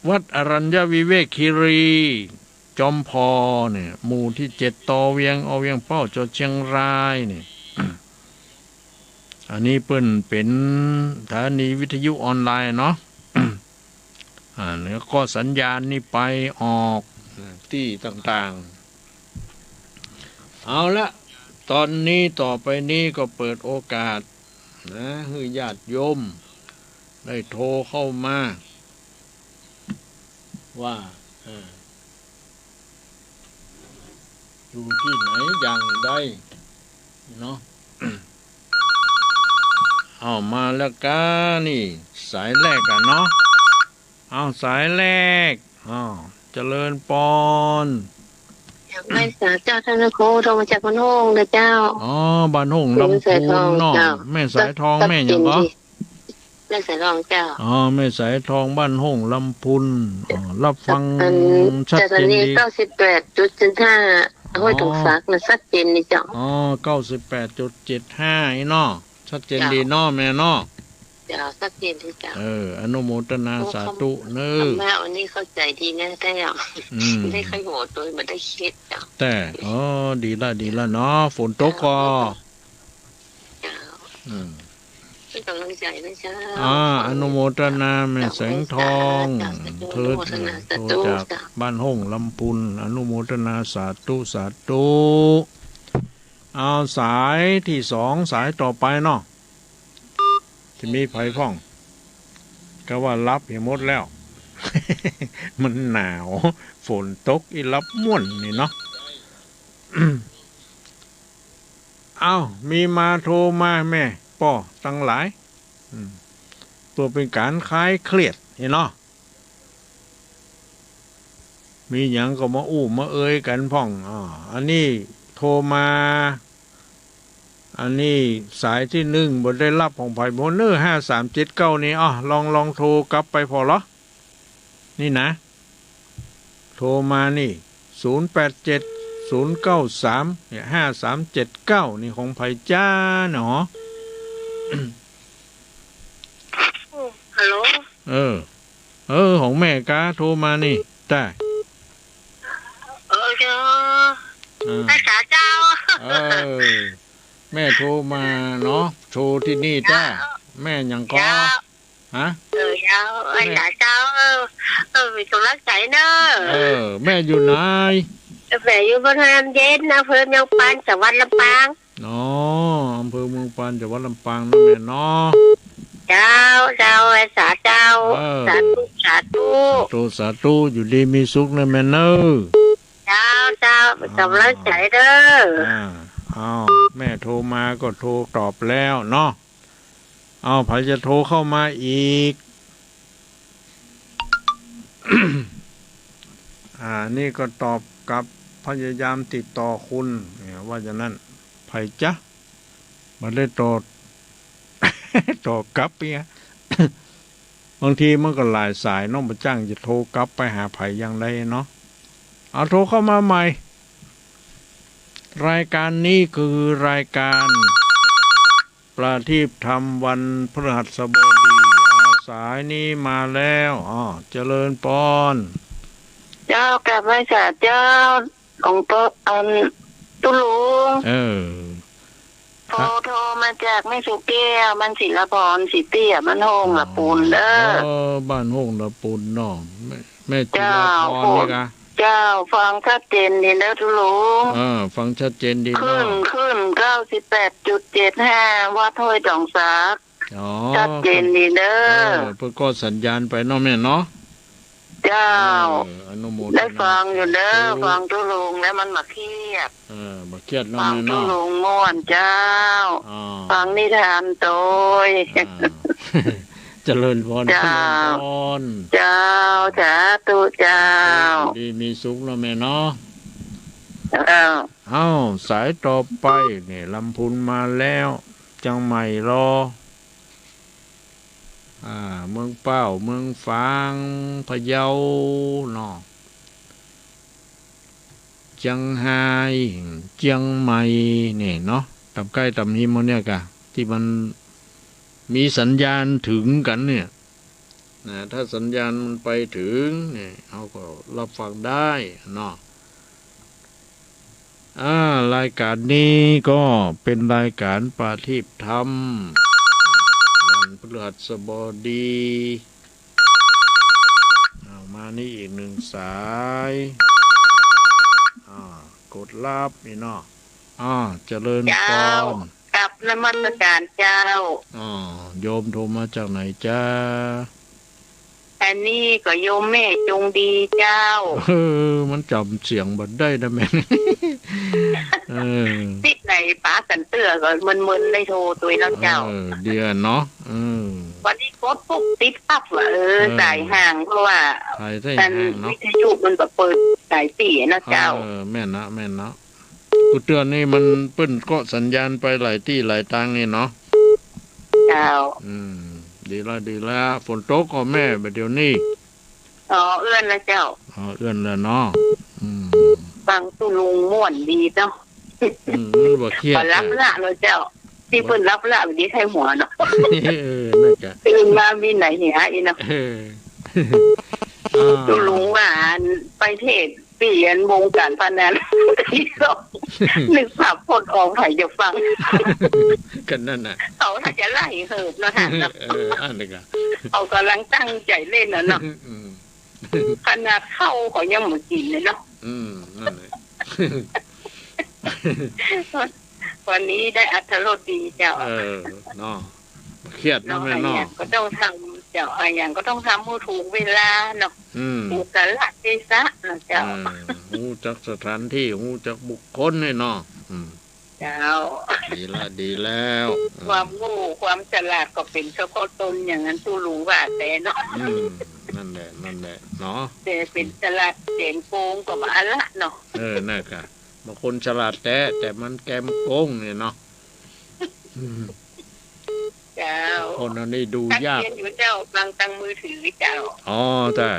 วัดอรัญญวิเวกคีรีจอมพอเนี่ยหมู่ที่7ต่อเวียงเอาเวียงเป้าจอเชียงรายเนี่ย อันนี้เปิ้นเป็นสถานีวิทยุออนไลน์เนาะ แล้วก็สัญญาณนี่ไปออกที่ต่างๆเอาละตอนนี้ต่อไปนี้ก็เปิดโอกาสนะให้ญาติโยมได้โทรเข้ามาว่าอยู่ที่ไหนอย่างใดเนาะ เอามาแล้วกันนี่สายแรกกันเนาะเอาสายแรกเจริญปอนไม่สาเจ้าท่านโคโทรมาจากบ้านห้องนะเจ้าบ้านห้องลำพูนเนาะแม่สายทองแม่ยังก็แม่สายทองเจ้าแม่สายทองบ้านห้องลำพูนรับฟังชัดเจนดี98.75ห้วยตรงซักนะชัดเจนนี่เจ้า98.75เนาะชัดเจนดีเนาะแม่เนาะชัดเจนดีเจ้าอนุโมทนาสาธุเน้อแม่อันนี้เข้าใจดีนะแต่อย่างได้ค่อยโหดโดยไม่ได้คิดจ้ะแต่ดีละเนาะฝนตกก็เป็นกำลังใจนะเจ้าอนุโมทนาแม่แสงทองเทิดโทรจากบ้านห้องลำพูนอนุโมทนาสาธุเอาสายที่2สายต่อไปเนาะที่มีไผ่พ่องก็ว่ารับเห็นหมดแล้ว มันหนาวฝนตกอีรับม่วนนี่เนาะ เอามีมาโทรมาแม่ป่อตั้งหลายตัวเป็นการคลายเครียดเห็นเนาะมีอย่างก็มามาเอ่ยกันพ่องอันนี้โทรมาอันนี้สายที่1บ่ได้รับของไผ่โมเนอร์5379นี่ลองโทรกลับไปพอเหรอนี่นะโทรมานี่087093เนี่ย5379นี่ของไผ่จ้าเนาะฮัลโหลของแม่กาโทรมานี่แต่เ รักษาเจ้าเออแม่โทรมาเนาะโทรที่นี่จ้าแม่ยังก็ฮะเจ้ารักษาเจ้ามีกำลังใจเนอะแม่อยู่ไหนแม่อยู่บนน้ำเย็นอำเภอเมืองปานจังหวัดลำปางอ๋ออำเภอเมืองปานจังหวัดลำปางนั่นแหละเนาะเจ้ารักษาเจ้าสาธุสาธุอยู่ดีมีสุขนะแม่เนอะเจ้ากำลังใจเด้อแม่โทรมาก็โทรตอบแล้วเนาะไผจะโทรเข้ามาอีก นี่ก็ตอบกับพยายามติดต่อคุณว่าอย่างนั้นไผจ๊ะมาได้ต่อกลับเนี่ย บางทีมันก็หลายสายน้องประจ้างจะโทรกลับไปหาไผอย่างไรเนาะโทรเข้ามาใหม่รายการนี้คือรายการประทีปธรรมวันพฤหัสบดีสายนี้มาแล้วเจริญปอนเจ้ากลับมาจากเจ้าของโตตุลุงโทรมาจากแม่สุเกี้ยวมันศิลปรสิเตี้ยมันห้องละปูนเด้อบ้านห้องละปูนเนาะแม่ศิลปรนี่กะเจ้าฟังชัดเจนดีนะทุลุงฟังชัดเจนดีขึ้น98.75วัดห้วยดองซักชัดเจนดีเด้อเพื่อก็สัญญาณไปเนาะแม่เนาะเจ้าได้ฟังอยู่เด้อฟังทุลุงแล้วมันมาเครียดมาเครียดเนาะฟังทุลุงม่วนเจ้าฟังนิทานโตยเจริญพรเจ้าสาธุเจ้าดีมีสุขแล้วแม่เนาะสายต่อไปนี่ลำพูนมาแล้วจังใหม่รอเมืองเป้าเมืองฝางพะเยาเนาะเจียงไฮ้เจียงใหม่นี่เนาะตำใกล้ตำหิมเนี่ยกะที่มันมีสัญญาณถึงกันเนี่ยถ้าสัญญาณมันไปถึงเนี่ยเขาก็รับฟังได้เนาะรายการนี้ก็เป็นรายการประทีปธรรมวันพฤหัสบดีมานี่อีกหนึ่งสายกดรับนี่เนาะเจริญพรกับนมัสการเจ้าโยมโทรมาจากไหนจ้าอันนี้ก็โยมแม่จงดีเจ้ามันจำเสียงบัดได้นะแม่ติดไหนป้ากันเตื้อก็มึนๆได้โทรตัวแล้วเจ้าเดือนเนาะวันนี้กดปุ๊บติดปั๊บว่าสายห่างเพราะว่าวิทยุมันแบบเปิดสายปีนะเจ้าแม่นะกูเตือนนี่มันเปิ้นก็สัญญาณไปหลายที่หลายทางนี่เนาะเจ้าดีแล้วฝนตกก็แม่แบบเดี๋ยวนี้เอื้อนแล้วเจ้าเอื้อนแล้วเนาะฟังตุลุงม่วนดีเนาะมันบ่เครียดรับละเลยเจ้าที่เพิ่นรับละแบบนี้ใครหัวเนาะนั่นจ้ะตื่นมามีไหนเนี่ยอีเนาะตุลุงว่าไปเทศเปลี่ยนวงการพนันที่สองนึกภาพพดออกไผจะฟังกันนั่นน่ะเขาถ้าจะไล่เหิบเนาะฮะนี่ก็เขากำลังตั้งใจเล่นเนาะขนาดเข้าเขายังบ่กินเลยเนาะนั่นเลยวันนี้ได้อรรถรสดีเจ้าเนาะเครียดนะแม่เนาะก็ต้องทำเจ้าอย่างก็ต้องทำให้ถูกเวลาเนาะถูกกาลเทศะนะเจ้ารู้จักสถานที่รู้จักบุคคลเนาะเจ้าดีแล้วความโง่ความฉลาดก็เป็นเฉพาะตนอย่างนั้นตู้รู้ว่าแต่เนาะนั่นแหละเนาะแต่เป็นฉลาดเจ๋งโกงก็มาละเนาะนั่นค่ะบางคนฉลาดแต่มันแกมโกงเนี่ยเนาะเจ้าคนนั้นนี่ดูยากอยู่เจ้าฟังตั้งมือถือเจ้าแต่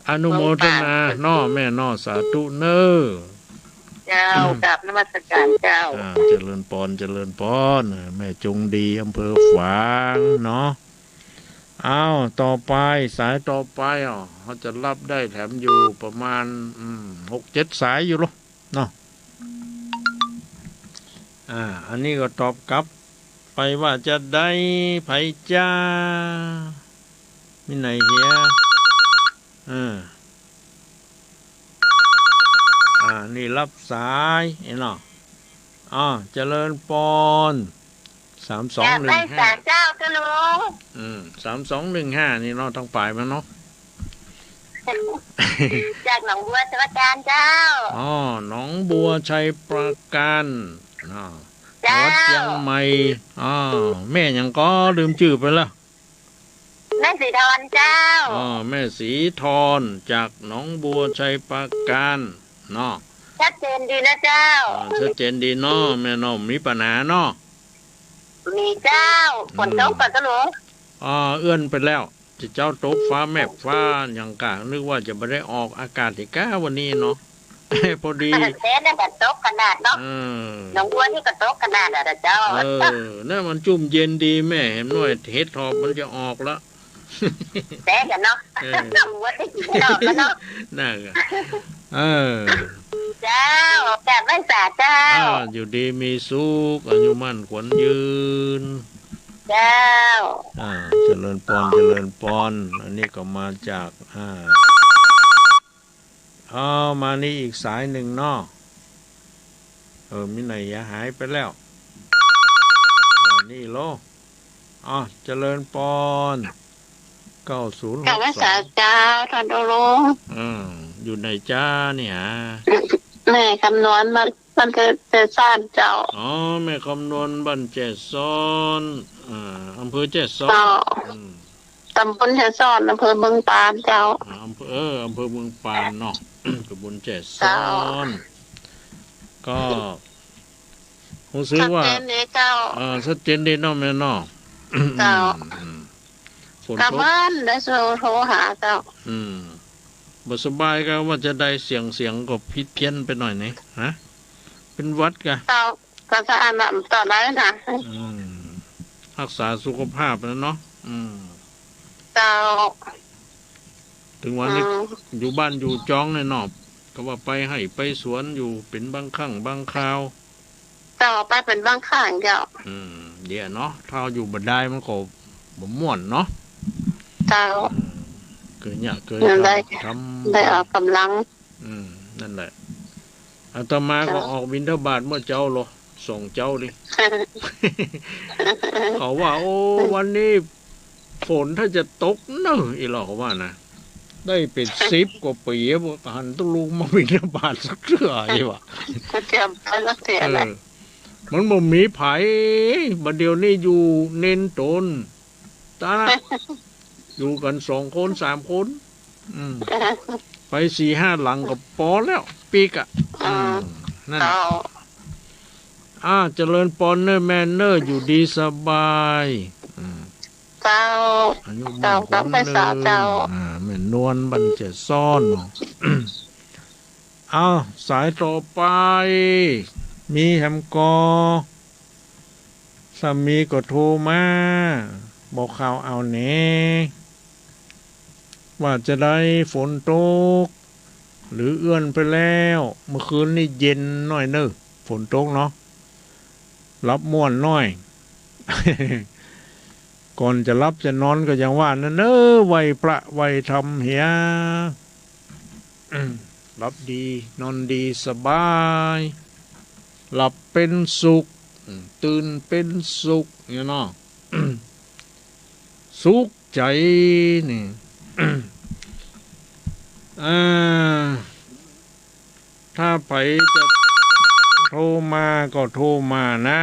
อนุโมทนาน้อแม่น้อสาธุเน้อเจ้ากับนมัสการเจ้าเจริญพรแม่จงดีอำเภอฝางเนาะต่อไปสายต่อไปเขาจะรับได้แถมอยู่ประมาณ6-7 สายอยู่หรอ เนาะอันนี้ก็ตอบกลับไปว่าจะได้ไผจ้ามีไหนเฮียนี่รับสายเนาะเจริญปอน3215เจ้าจะลุง3215นี่เนาะต้องไปมันเนาะจากหนองบัวชัยการเจ้าหนองบัวชัยประการวัดยังไม่แม่ยังก็ลืมชื่อไปแล้วแม่สีทอนเจ้าแม่สีทอนจากหนองบัวชัยประการเนาะชัดเจนดีนะเจ้าชัดเจนดีเนาะแม่น้องมีปัญหาเนาะมีเจ้าฝนตกก่อนจะหลวงเอื้อนไปแล้วจะเจ้าตกฟ้าแมบฟ้าอย่างกะนึกว่าจะไม่ได้ออกอากาศอีกก้าวันนี้เนาะพอดีเต้นนั่นกระตกขนาดเนาะน้องวัวนี่กระตกขนาดอะเจ้านั่นมันจุ่มเย็นดีแม่เห็นหน่อยเห็ดหอบมันจะออกแล้วเต้กันเนาะน้องวัวที่กินออกแล้วเนาะน่าเจ้าแต่ไม่สาเจ้าอยู่ดีมีสุขอายุมั่นขวัญยืนเจ้าเจริญพรอันนี้ก็มาจากมานี่อีกสายหนึ่งเนาะมิไหนอย่าหายไปแล้วนี่โลเจริญพร9062กับว่าสาเจ้าท่านโลอยู่ในจ้าเนี่ยแม่คำนวณมันเกิดเจซ่อนเจ้าแม่คำนวณบ้านเจซ่อนอำเภอเจซ่อนตำบลเจซ่อนอำเภอเมืองปานเจ้าอำเภอเมืองปานเนาะตำบลเจซ่อนก็ผมซื้อว่าชัดเจนดีเนาะแม่เนาะเจ้ากับบ้านได้โทรหาเจ้าบ่สบายก็ว่าจะได้เสียงก็ผิดเพี้ยนไปหน่อยนี่ฮะเป็นวัดกะเจ้าก็จะอ่านต่อได้นะรักษาสุขภาพนะเนาะเจ้าถึงวันนี้อยู่บ้านอยู่จ้องในนอบก็ว่าไปให้ไปสวนอยู่เป็นบางครั้งบางคราวเจ้าไปเป็นบางครั้งเจ้าเดี๋ยวเนาะถ้าอยู่บ่ได้มันก็บ่ม่วนเนาะเจ้าเกิดเนี่ยเกิดทำได้ออกกำลังนั่นแหละอาตมาก็ออกบิณฑบาตเมื่อเจ้าหรอส่งเจ้าดิเขาว่าโอ้วันนี้ฝนถ้าจะตกเนอะอีหลอกว่านะได้เป็น10 กว่าปีบ่หันต้องลุงมาบิณฑบาตสักเทื่อไอ้วะเตรียมไปสักเทื่ออะไรมันบ่มีไผบัดเดี๋ยวนี้อยู่เน้นตนตาอยู่กัน2 คน3 คนไป4-5 หลังก็พอแล้วปีกนั่นเจริญปอนเนอร์แมนเนอร์อยู่ดีสบายเจ้าต้องไปสาเจ้าเหมือนนวลบันเจซ่อนสายต่อไปมีแฮมกอสามีก็โทรมาบอกข่าวเอาแน่ว่าจะได้ฝนตกหรือเอื้อนไปแล้วเมื่อคืนนี่เย็นหน่อยเนอะฝนตกเนาะรับม่วนหน่อย ก่อนจะรับจะนอนก็ยังว่านั่นไวประไวทำเหียรับดีนอนดีสบายหลับเป็นสุขตื่นเป็นสุขเนี่ยเนาะ สุขใจนี่ถ้าไปจะโทรมาก็โทรมานะ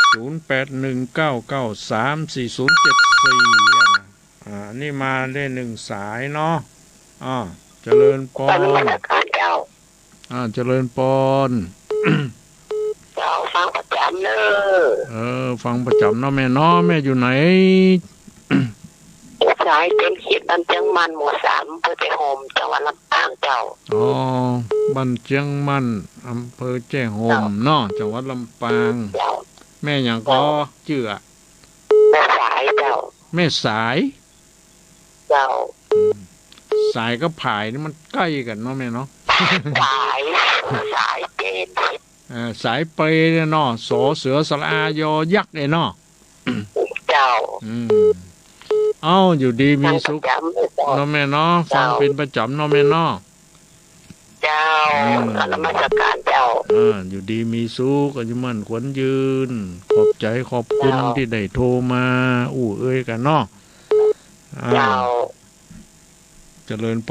0819934074นี่มาได้1 สายเนาะเจริญปอนเจริญปอนเจ้าฟังประจำเนอะฟังประจำเนาะแม่เนาะแม่อยู่ไหนสายเป็นเขตบ้านเจียงมันหมู่3อำเภอแจ้ห่มจังหวัดลำปางเจ้าบ้านเจียงมันอำเภอแจ้ห่มเนาะจังหวัดลำปางแม่หยังก็ชื่อแม่สายเจ้าแม่สายเจ้าสายก็ผายนี่มันใกล้กันเนาะแม่เนาะผ สายเจนสายเปย์เนี่ยเนาะสอเสือสระอายอยักษ์เนี่ยเนาะเจ้าเอ้าอยู่ดีมีสุขเนาะแม่เนาะฟังเป็นประจำเนาะแม่เนาะเจ้านมัสการเจ้าอยู่ดีมีสุขอายุมั่นขวัญยืนขอบใจขอบคุณที่ได้โทรมาเอ้ยกันเนาะเจ้าเจริญป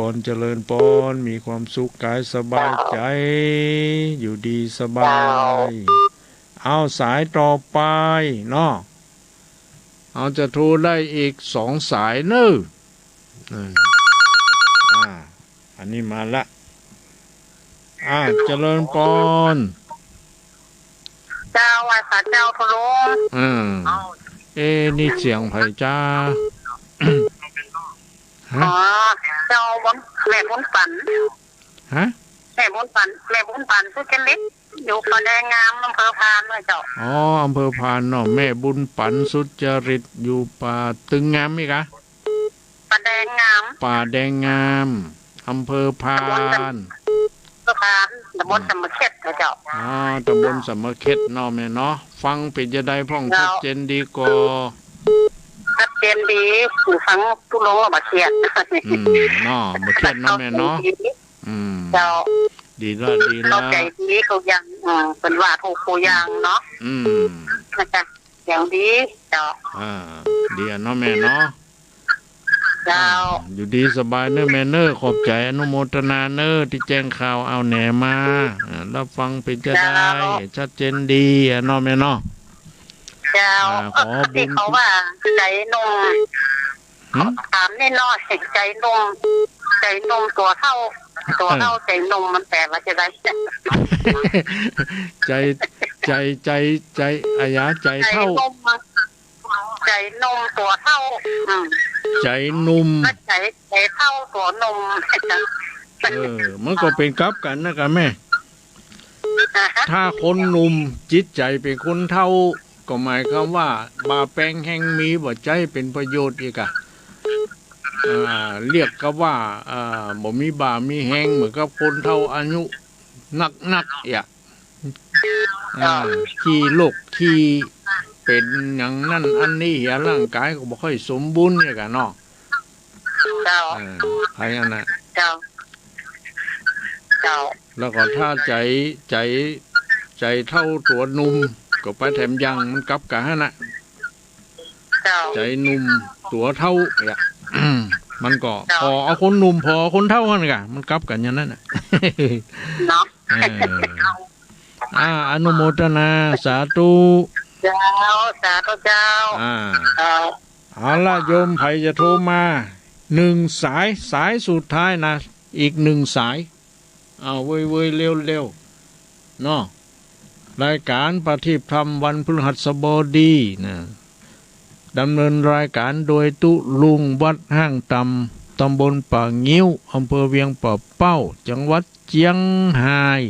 นมีความสุขกายสบายใจอยู่ดีสบายเอาสายต่อไปเนาะเอาจะโทรได้อีก2 สายเนอะอันนี้มาละเจริญปนเจ้าว่าค่ะเจ้าทะลุนี่เสียงไผ่จ้าเจ้าบนแม่บุญปันแม่บุญปันชื่อเจเล็กอยู่ป่าแดงงามอำเภอพานเลยเจ้าอำเภอพานเนาะแม่บุญปันสุจริตอยู่ป่าตึงงามมั้ยคะป่าแดงงามอำเภอพานตำบลสมเข็ดเจ้าตำบลสมเข็ดเนาะแม่เนาะฟังเป็นจะได้พ่องชัดเจนดีกว่าชัดเจนดีฟังทุลงบ่เครียดเนาะบ่เครียดเนาะแม่เนาะเจ้าดีแล้วเราใจดีเขายังเป็นว่าถูกผู้ยังเนาะนะคะอย่างดีเจ้าดีเนาะแม่เนาะอยู่ดีสบายเนอะแม่เนอะขอบใจอนุโมทนาเนอะที่แจ้งข่าวเอาแหน่มารับฟังเป็นจะได้ชัดเจนดีเนาะแม่เนาะเจ้าขอบุญเขาว่าใจนมถามแน่นอนใจนมตัวเท่าใจนมมันแปลว่าจะได้ใจอายาใจเท่าใจนมตัวเท่าใจนุ่มใจเท่าตัวนมมันก็เป็นกลับกันนะครับแม่ถ้าคนหนุ่มจิตใจเป็นคนเท่าก็หมายความว่าบาแปงแห่งมีบ่ใจเป็นประโยชน์อีกเรียกก็ว่าบ่มีบามีแห้งเหมือนกับคนเท่าอายุนักขี้โรคขี้เป็นอย่างนั้นอันนี้เหี่ยร่างกายก็บ่ค่อยสมบูรณ์เนี่ยกันเนาะใครอันน่ะแล้วก็ถ้าใจเท่าตัวนุ่มก็ไปแถมยังมันกลับกันฮะน่ะใจนุ่มตัวเท่ามันก็พอเอาคนหนุ่มพอคนเท่ากันกะมันกลับกันอย่างนั้นน่ะอนุโมทนาสาธุเจ้าเอาละโยมไผจะโทรมา1 สายสุดท้ายนะอีก1 สายเว้ยเร็วเนาะรายการปฏิบัติธรรมวันพฤหัสบดีนะดำเนินรายการโดยตุลุงวัดห้างต่ำตำบลป่างิ้วอำเภอเวียงป่าเป้าจังหวัดเชียงราย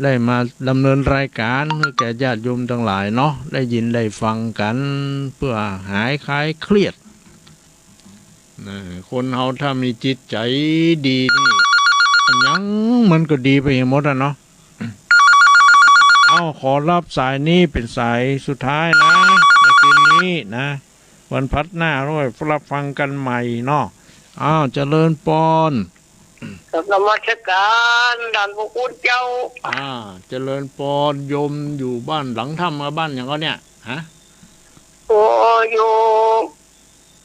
ได้มาดำเนินรายการเพื่อแก่ญาติโยมทั้งหลายเนาะได้ยินได้ฟังกันเพื่อหายคลายเครียดคนเฮาถ้ามีจิตใจดีนี่ยังมันก็ดีไปหมดเนาะขอรับสายนี้เป็นสายสุดท้ายนะในคืนนี้นะวันพัดหน้าด้วยรับฟังกันใหม่เนาะเจริญปนนมัสการดันพระคุณเจ้าเจริญปนโยมอยู่บ้านหลังถ้ำกับบ้านอย่างก็เนี่ย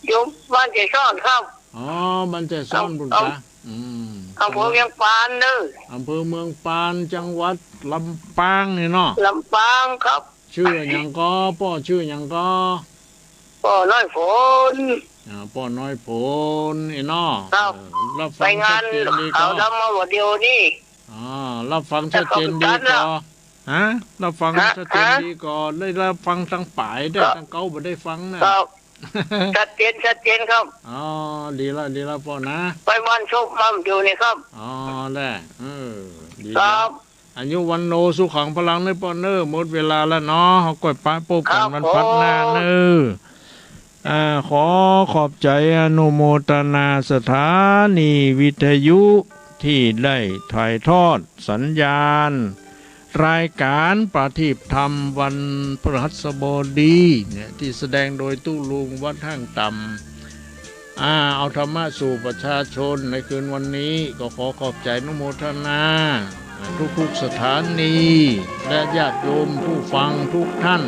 อยู่บ้านใจซ่อนครับบ้านใจซ่อนบุญจ้าอำเภอเมืองปานเนอะอำเภอเมืองปานจังหวัดลำปางนี่เนาะลำปางครับชื่ออย่างก็พ่อชื่ออย่างก็พ่อน้อยฝนพ่อน้อยฝนนี่เนาะรับฟังชัดเจนดีก็ทำมาวันเดียวนี่รับฟังชัดเจนดีก็รับฟังชัดเจนดีก็ได้รับฟังทั้งป่ายได้ทั้งเก้าบ่ได้ฟังนะชัดเจนครับดีละพ่อนะไปวันโชคมั่มอยู่นี่ครับได้ดีครับอายุวันโนสุขังพลังในปอนเนอร์หมดเวลาแล้วเนาะเขาก่อยป้าปุ๊บกันมันพัดหน้าเนอ ขอขอบใจอนุโมทนาสถานีวิทยุที่ได้ถ่ายทอดสัญญาณรายการประทีปธรรมวันพฤหัสบดีเนี่ยที่แสดงโดยตู้ลุงวัดห้างต่ำเอาธรรมะสู่ประชาชนในคืนวันนี้ก็ขอขอบใจอนุโมทนาทุกสถานีและญาติโยมผู้ฟังทุกท่าน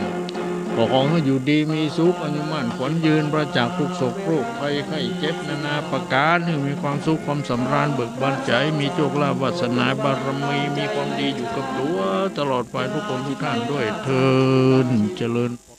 ก็ขอให้อยู่ดีมีสุขอายุมั่นขวัญยืนประจากทุกโศกโรคภัยไข้เจ็บนานาประการให้มีความสุขความสำราญเบิกบานใจมีโชคลาภวาสนาบารมีมีความดีอยู่กับตัวตลอดไปทุกคนทุกท่านด้วยเถิดเจริญพร